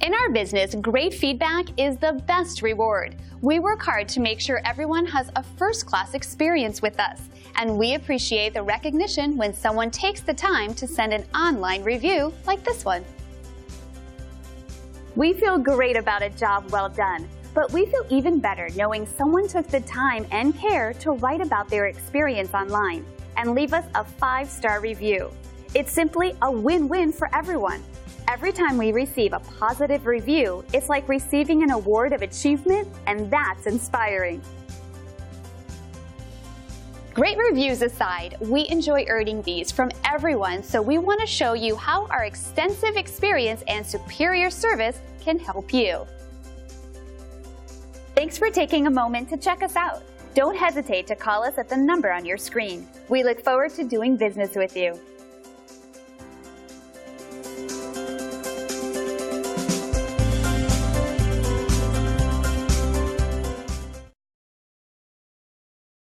In our business, great feedback is the best reward. We work hard to make sure everyone has a first-class experience with us, and we appreciate the recognition when someone takes the time to send an online review like this one. We feel great about a job well done, but we feel even better knowing someone took the time and care to write about their experience online and leave us a 5-star review. It's simply a win-win for everyone. Every time we receive a positive review, it's like receiving an award of achievement, and that's inspiring. Great reviews aside, we enjoy earning these from everyone, so we want to show you how our extensive experience and superior service can help you. Thanks for taking a moment to check us out. Don't hesitate to call us at the number on your screen. We look forward to doing business with you.